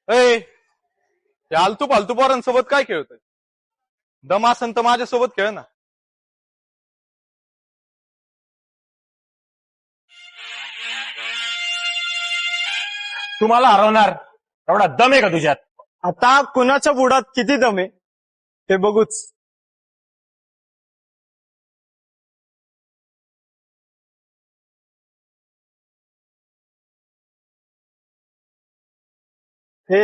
ए, या आलतू फालतू पोरांसोबत काय खेळतोय? दम असन तर माझ्यासोबत खेळ ना. तुम्हाला हरवणार एवढा दम आहे का तुझ्यात? आता कुणाच्या बुडात किती दम आहे ते बघूच. हे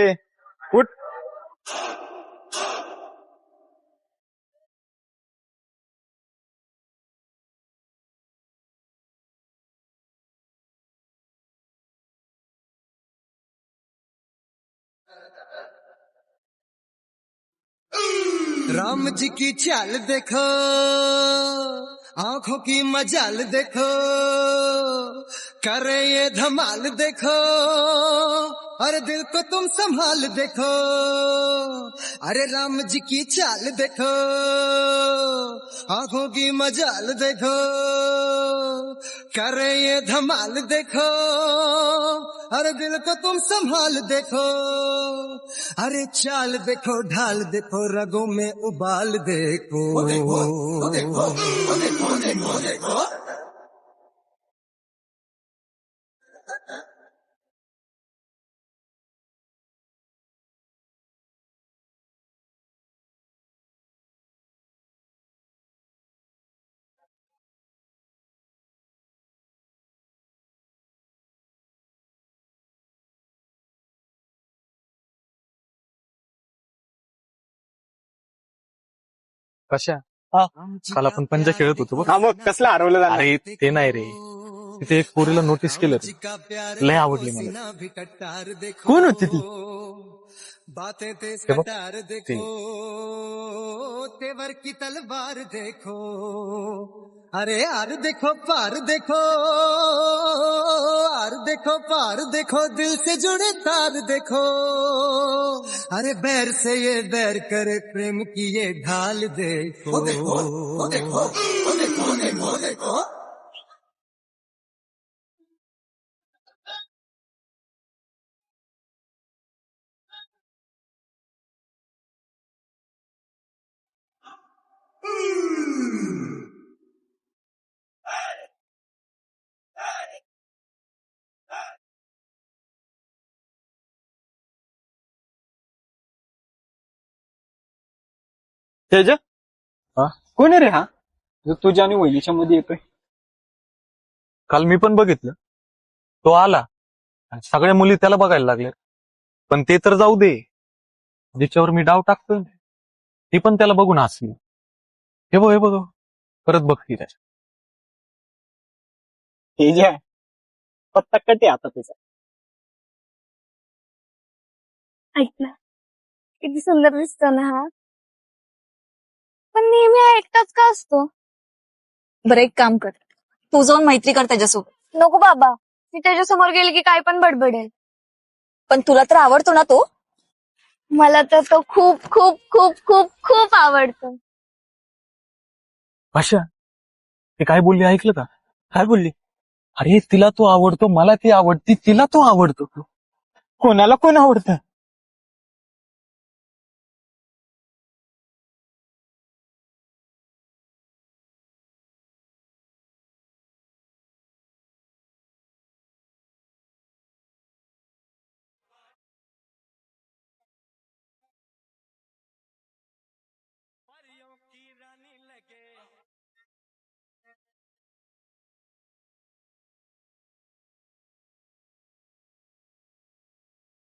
उठ. राम जी की चाल देखो, आंखों की मजाल देखो, करे ये धमाल देखो, अरे दिल को तुम संभाल देखो। अरे राम जी की चाल देखो, आंखों की मजाल देखो, करे ये धमाल देखो, अरे दिल को तुम संभाल देखो। अरे चाल देखो, ढाल देखो, रगों में उबाल देखो, ओ देखो, ओ देखो, ओ देखो, ओ देखो, ओ देखो। कशा? हा काल आपण पंजा खेळत होतो बघ. हा, मग कसलं हरवलं जाणार? अरे ते नाही रे, तिथे एक पोरीला नोटीस केलं रे. लय आवडली मला. कोण होती ती? बातें तेज हे बघ, कटार ते देखो, तेवर की तलवार देखो, अरे आर देखो पार देखो, आर देखो पार देखो, दिल से जुड़े तार देखो। अरे बैर से ये बैर करे, प्रेम की ये ढाल देखो, ओ देखो, ओ देखो, ओ देखो, ओ देखो, ओ देखो। तेज हा? कोण आहे रे हा जो तुझ्या आणि वहिनीच्या मध्ये येतोय? काल मी पण बघितलं, तो आला आणि सगळ्या मुली त्याला बघायला लागल्या. पण ते तर जाऊ दे, ज्याच्यावर मी डाव टाकतोय ती पण त्याला बघून हसली. हे बघ परत बघती त्याच्या. तेज आहे, पत्ता कटे आता तुझा. ऐक ना, किती सुंदर दिसतो ना हा. पण नेहमी हा एकटाच का असतो? बरं एक काम कर, तू जाऊन मैत्री कर त्याच्यासोबत. नको बाबा, मी त्याच्या समोर गेले की काय पण बडबडेल. पण तुला तर आवडतो ना तो. मला तर तो खूप खूप खूप खूप खूप आवडतो. भाषा, ते काय बोलली ऐकलं का? काय बोलली? अरे तिला तो आवडतो, मला ती आवडती, तिला तो आवडतो. कोणाला कोण आवडतं?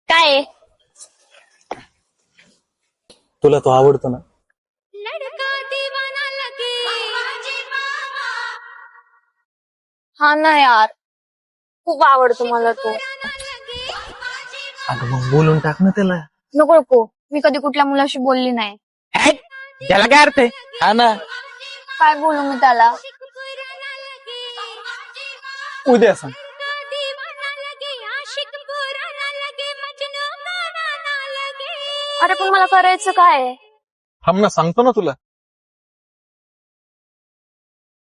काय तुला तो आवडतो ना? हा ना यार, खूप आवडतो मला तो. अगं मग बोलून टाक ना त्याला. नको नको, मी कधी कुठल्या मुलाशी बोलली नाही. त्याला काय अर्थ आहे? हा ना. काय बोलू मी त्याला? उद्या सांग. अरे पण मला करायचं काय आहे? थांब ना, सांगतो ना तुला.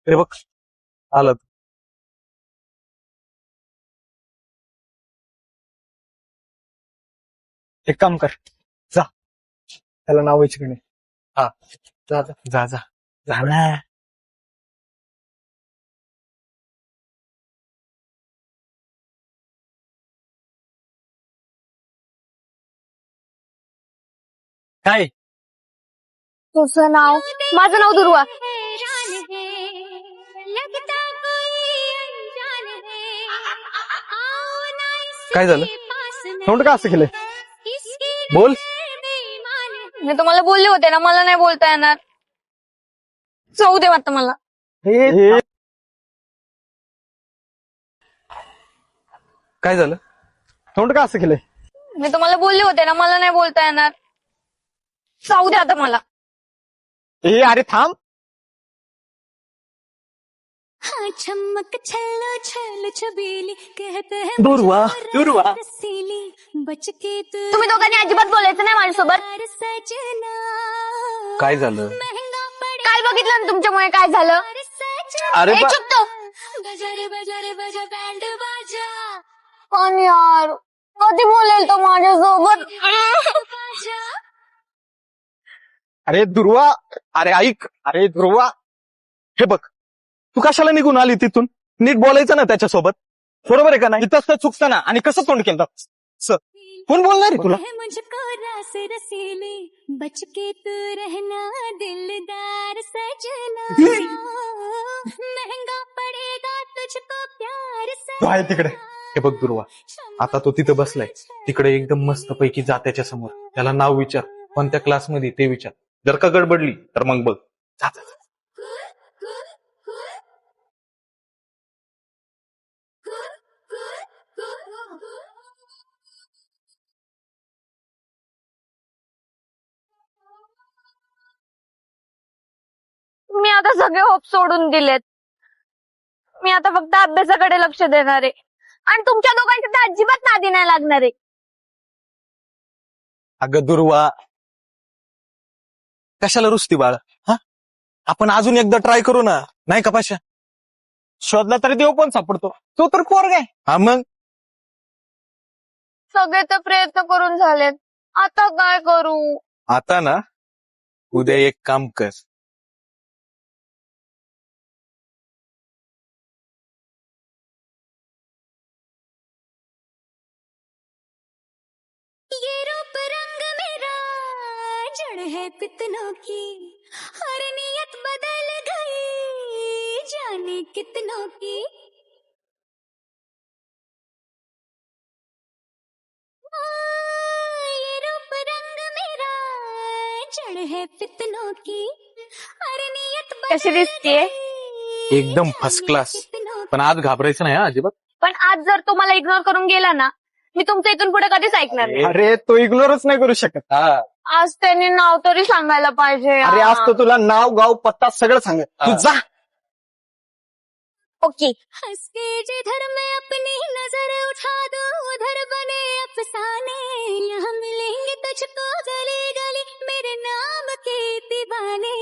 हे बघ, आलं. एक काम कर, जा त्याला नाव विचारणे. हा. जा जा जा जा ना. काय तुझं नाव? माझं नाव दुर्वा. काय झालं? तोंड का असं केलंय? बोल. मी तुम्हाला बोलले होते ना मला नाही बोलता येणार. जाऊ दे आता मला. हे काय झालं? तोंड का असं केलंय? मी तुम्हाला बोलले होते ना मला नाही बोलता येणार. जाऊ दे आता मला. हे अरे थांब. हाँ चमक छल्लो छल छबीली कहते हैं दुर्वा दुर्वा रसीली बच के तू तुम्ही दोघांनी अजिबात बोलायचं नाही माझ्यासोबत. यार सजना काय झालं? महंगा पड़े काल बघितलं ना तुमच्यामुळे काय झालं. यार सजना अरे ए, बा- चुप तो. बजा रे बजा रे बजा बैंड बाजा पण यार कधी बोलेल तो माझ्यासोबत. बाजा अरे दुर्वा, अरे ऐक, अरे दुर्वा, हे बघ, तू कशाला निघून आली तिथून? नीट बोलायचं ना त्याच्यासोबत, बरोबर आहे का नाही? इथंच तर चुकतं ना. आणि कसं तोंड केलं? कोण बोलणार आहे तुला? है मुझको रास रसीली बच के तू रहना दिलदार सजना महंगा पड़ेगा तुझको प्यार तो आहे तिकडे. हे बघ दुर्वा, आता तो तिथं बसलाय. तिकडे एकदम मस्त पैकी जा त्याच्या समोर. त्याला नाव विचार, कोणत्या क्लासमध्ये ते विचार. जर का गडबडली तर मग बघ. जा, जा, जा. मी आता सगळे होप सोडून दिलेत. मी आता फक्त अभ्यासाकडे लक्ष देणार आहे आणि तुमच्या दोघांच्या तर अजिबात नादी नाही लागणार आहे. अगं दुर्वा, कशाला रुसती बाळा? हा, आपण अजून एकदा ट्राय करू ना, नाही का पाशा? शोधला तरी देव पण सापडतो. तो तर पोरगा आहे. हा मग सगळे तर प्रयत्न करून झालेत. आता काय करू? आता ना, उद्या एक काम कर. ये रूप रंग मेरा जड़ है कितनों की हर नियत बदल गई जाने कितनों की ये रूप रंग मेरा जड़ है कितनों की हर नियत कशी दिसतीये? एकदम फर्स्ट क्लास. पण आज घाबरायचं नाही हा अजिबात. पण आज जर तो मला इग्नोर करून गेला ना, मी तुमचं इथून पुढे कधीच ऐकणार नाही. अरे तो इग्नोरच नाही करू शकत. हा. आज त्यांनी नाव तरी सांगायला पाहिजे. अरे आज तो तुला नाव गाव पत्ता सगळं सांग. तू हा. जा. ओके. हंस के जिधर मैं अपनी नजर उठा दूं उधर बने अफसाने यहाँ मिलेंगे तुझको गली गली मेरे नाम के दीवाने